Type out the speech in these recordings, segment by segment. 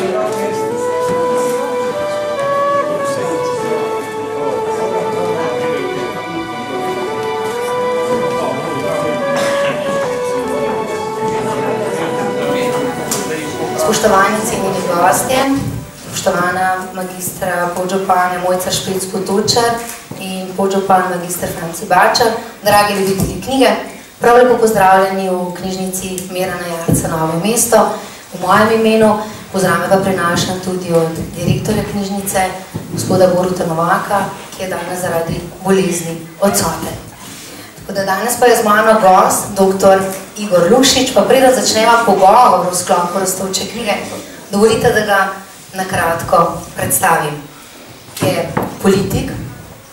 Spoštovani cenjeni gostje, spoštovana magistra podžupanja Mojca Špec-Potočar in podžupan magister Franci Bačar, dragi ljubitelji knjige, prav lepo pozdravljeni v knjižnici Mirana Jarca Novo mesto. V mojem imenu pozdrave pa prinašam tudi od direktorja knjižnice, gospoda Boruta Novaka, ki je danes zaradi bolezni odsoten. Tako da danes pa je z mano gost, dr. Igor Lukšič, pa preden začneva pogovor v sklopu Rastoče knjige, dovolite, da ga nakratko predstavim. Je politik,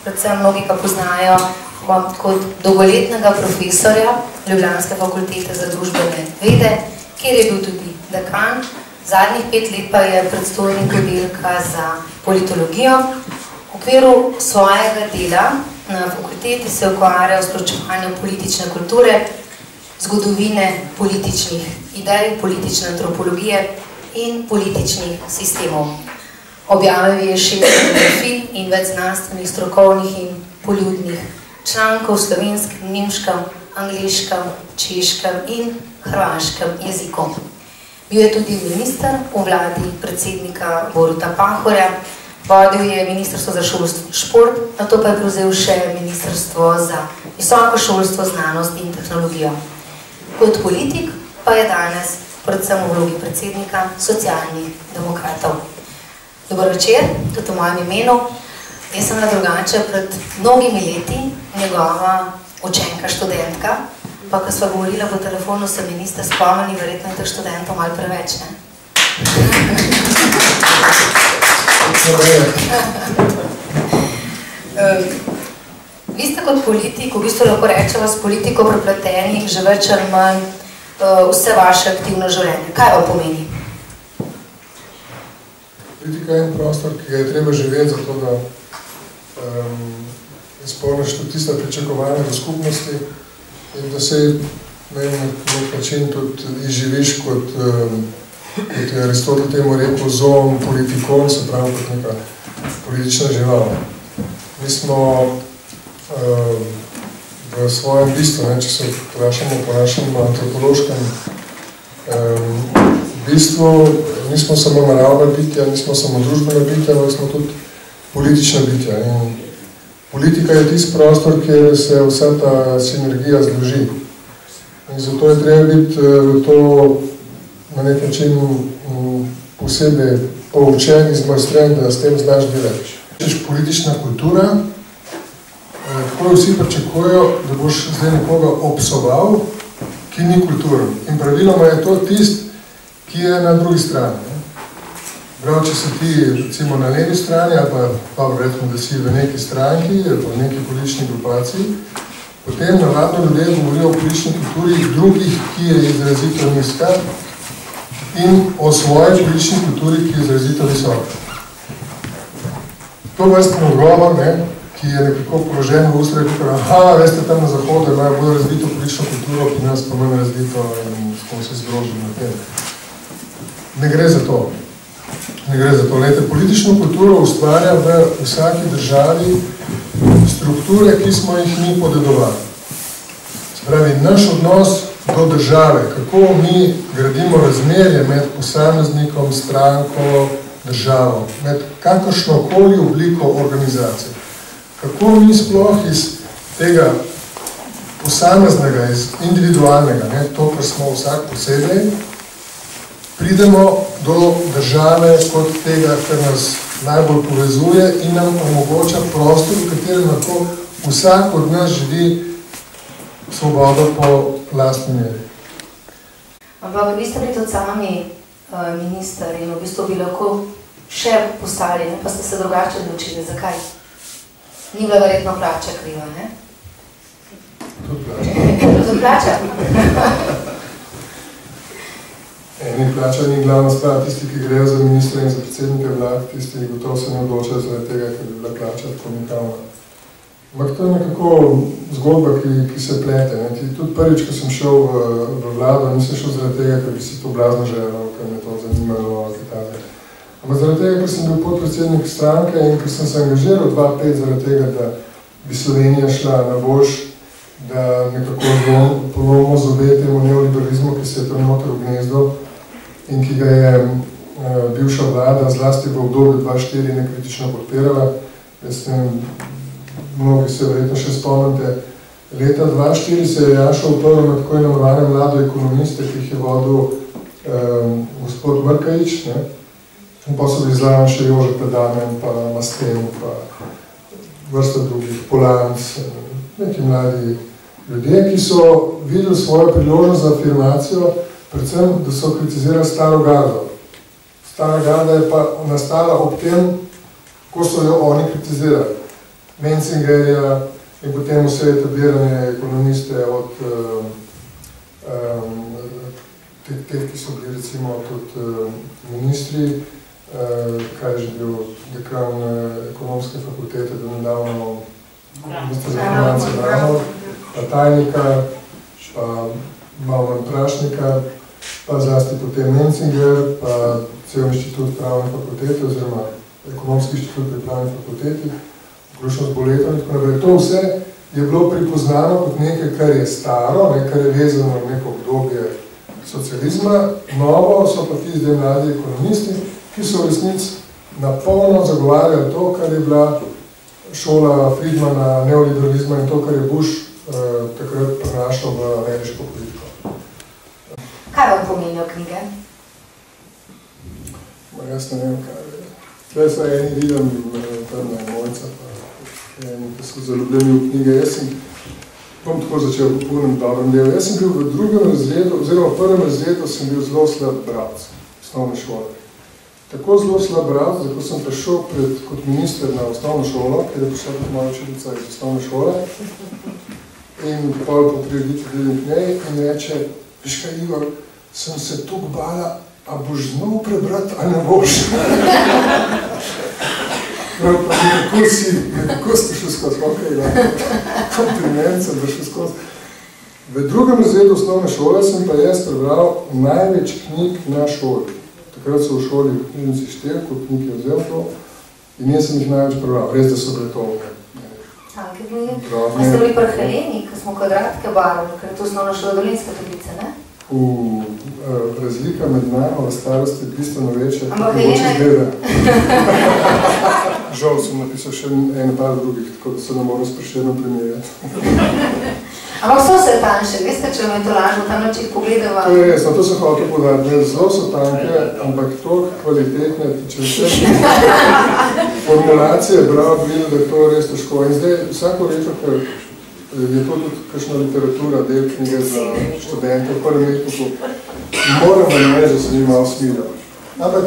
predvsem mnogi ga poznajo kot dolgoletnega profesorja Ljubljanske fakultete za družbene vede, kjer je bil tudi dekan. Zadnjih 5 let pa je predstojnik oddelka za politologijo. V okviru svojega dela na fakulteti se ukvarja s proučevanjem politične kulture, zgodovine političnih idej, politične antropologije in političnih sistemov. Objavil je 6 monografij in več znanstvenih, strokovnih in poljudnih člankov v slovenskem, nemškem, angleškem, češkem in hrvaškem jeziku. Bil je tudi minister v vladi predsednika Boruta Pahorja, vodil je Ministrstvo za šolstvo in šport, nato pa je prevzel še Ministrstvo za visoko šolstvo, znanost in tehnologijo. Kot politik pa je danes predvsem v vlogi predsednika Socialnih demokratov. Dober večer, tudi v mojem imenu. Jaz sem na drugače pred mnogimi leti njegova učenka, študentka, pa ko sva govorila po telefonu, se mi niste spomnili, verjetno je teh študentov malo preveč, ne? Vi ste kot politik, v bistvu lahko rečeva s politiko prepleteni že več ali manj vse vaše aktivno življenje. Kaj vam pomeni? Politika je en prostor, ki ga je treba živeti, zato da izpolniš tudi tiste pričakovanja v skupnosti in da se na nek način tudi izživiš, kot je Aristotel temu rekel, zoon politikon, se pravi kot neka politična žival. Mi smo v svojem bistvu, če se vprašamo po našem antropološkem bistvu, nismo samo naravna bitja, nismo samo družbena bitja, ampak smo tudi politična bitja. In politika je tisti prostor, kjer se vsa ta sinergija združi. In zato je treba biti to na nek način posebej poučen in zmojstren, da s tem znaš delati. Politična kultura, tako vsi pričakujejo, da boš zdaj nekoga obsoval, ki ni kulturen. In praviloma je to tist, ki je na drugi strani. Prav, če si ti recimo na levi strani, ali pa recimo, da si v neki stranki, ali v neki politični grupaciji, potem navadno ljudje govorijo o politični kulturi drugih, ki je izrazito nizka, in o svoji politični kulturi, ki je izrazito visoka. To vrstni odgovor, ki je nekako položen v ustreju, veste, tam na zahodu imajo bolj razvito politično kulturo, pri nas pa manj razvito in smo se zgrožili na tem. Ne gre za to. Ne gre za to. Lejte, politično kulturo ustvarja v vsaki državi strukture, ki smo jih mi podedovali. Se pravi, naš odnos do države, kako mi gradimo razmerje med posameznikom, stranko, državo, med kakršnokoli obliko organizacije. Kako mi sploh iz tega posameznega, iz individualnega, to, kar smo vsak posebej, pridemo do države kot tega, kar nas najbolj povezuje in nam omogoča prostor, v katerem lahko vsak od nas živi svobodo po lastni meri. Ampak vi ste bili tudi sami minister in v bistvu bi lahko še postali, pa ste se drugače odločili. Zakaj? Ni bila verjetno plača kriva, ne? Tudi plača. Tudi plača? Ni plača, ni glavna stvar. Tisti, ki grejo za ministra in za predsednike vlad, tisti gotovo se ne odločajo zaradi tega, ker bi bila plača tako nikavna. Ampak to je nekako zgodba, ki se plete. Tudi prvič, ko sem šel v vlado, nisem šel zaradi tega, ker bi si to blazno želel, ker me to zanimalo, ali tako. Zaradi tega, ker sem bil podpredsednik stranke in ker sem se angažiral 2005 zaradi tega, da bi Slovenija šla na boljš, da nekako ponovno zobe temu neoliberalizmu, ki se je tam noter v gnezdo in ki ga je bivša vlada, zlasti v obdobju 2004, nekritično podpirala. Jaz ne vem, mnogi se verjetno še spomnite. Leta 2004 se je Janša uprl na tako imenovane mlado ekonomiste, ki jih je vodil gospod Mrkajič, in pa so bili zraven še Jože Pedamen, pa Masten, pa vrsta drugih, Polanc, neki mladi ljudje, ki so videli svojo priložnost za afirmacijo, predvsem, da so kritizirali staro gardo. Stara garda je pa nastala ob tem, ko so jo oni kritizirali. Mencingerja in potem vse etablirane ekonomiste od teh, ki so bili recimo tudi ministri, kaj je že bil dekan ekonomske fakultete, da nedavno minister za finance Bramo, pa tajnika, pa malo Prašnika, pa zlasti potem Menzinger, pa cel inštitut pravne fakultete, oziroma ekonomski inštitut pri pravni fakulteti, vključno z Boletom in tako naprej. To vse je bilo pripoznano kot nekaj, kar je staro, kar je vezano v neko obdobje socializma. Novo so pa ti zdaj mladi ekonomisti, ki so v resnici napolno zagovarjali to, kar je bila šola Friedmana, neoliberalizma in to, kar je Bush takrat prenašal v ameriško politiko. Kaj vam pomenijo knjige? Jaz ne vem, kaj je. Tle so eni vidim, tam je Mojca, pa eni, ki so zaljubljeni v knjige. Jaz sem tako začel v polnem dobrem delu. Jaz sem bil v drugem razredu, oziroma v prvem razredu sem bil zelo slab bralec v osnovni šoli. Tako zelo slab bralec, da ko sem prišel kot minister na osnovno šolo, ker je prišla kot moja učiteljica iz osnovne šole, in pol po prireditvi delim k njej in reče, viš kaj, Igor, sem se toliko bala, a boš znal prebrati, a ne boš? Kako ste šli skozi? Kompliment sem prišel skozi. V drugem razredu osnovne šole sem pa jaz prebral največ knjig na šoli. Takrat so v šoli v knjižnici 4, kot knjig je vzel to, in jaz sem jih največ prebral. Res, da so bile to Tanke knjige? A ste bili pri Heleni, ko smo kvadratke barvali, ker je to osnovna šola Dolenjska Toplica, ne? Razlika med nama v starosti je bistveno večja, ampak Helena... Žal sem napisal še en par drugih, tako da se ne moram s Prešernom primerjati. Ampak so se tanjše, veste, če vam je to lažno, tam noč jih pogledava? To je res, na to sem hotel podariti. Zelo so tanke, ampak toliko kvalitetne, če vse formulacije bravo bilo, da je to res težko. In zdaj vsako leto, ker je to tudi kakšna literatura, del knjige za študente, v prvem letniku, moram vam reči, da se njim malo smilja. Ampak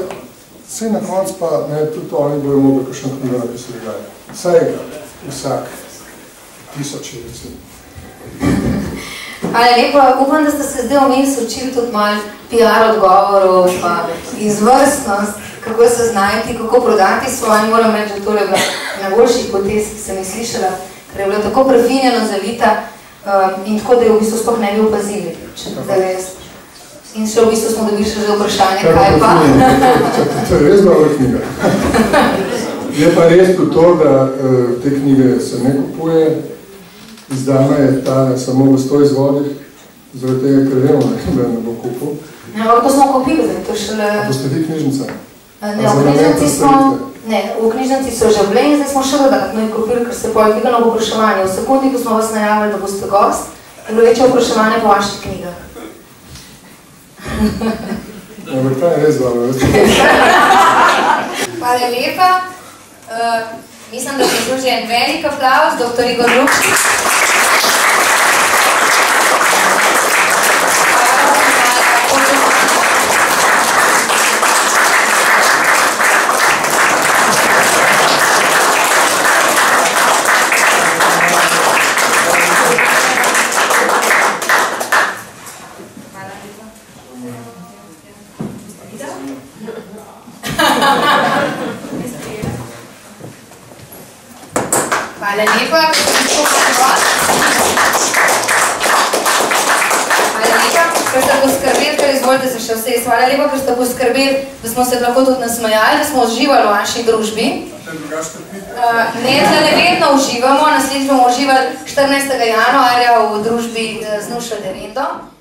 vse na konc pa, tudi oni bojo mogli kakšno knjigo napisati. Vsak, tisoče, recimo. Ale lepo, upam, da ste se zdaj vmes učili tudi malo PR odgovorov, pa izvrstnost, kako se znajti, kako prodati svoje. Moram reči, da to je bila najboljših potez, ki sem jih slišala, ker je bila tako prefinjeno zavita in tako, da je v bistvu sploh ne bi opazili. In še v bistvu smo dobili še že vprašanje, kaj pa. To je res dobra knjiga. Je pa res tudi to, da te knjige se ne kupuje. Izdana je ta samo v 100 izvodih, zaradi tega, ker vemo, da ne bo kupil. Ampak to smo kupili, to je šele... A boste vi knjižnica? Ne, v knjižnici so že bile in zdaj smo še dodatno jih kupili, ker se poje dvigano povpraševanje. V sekundi, ko smo vas najavili, da boste gost, je bilo večje vpraševanje po vaših knjigah. Ampak ta je res dobro, Hvala lepa. Mislim, da zasluži en velik aplavz, dr. Igor Lukšič. Hvala lepa. Hvala lepa. ker ste poskrbeli, ker izvolite se še vse. Hvala lepa, ker ste poskrbeli, da smo se lahko tudi nasmejali, da smo uživali v vaši družbi. Ne, tle vedno uživamo, naslednjič bomo uživali 14. januarja v družbi z Nušo Derendo.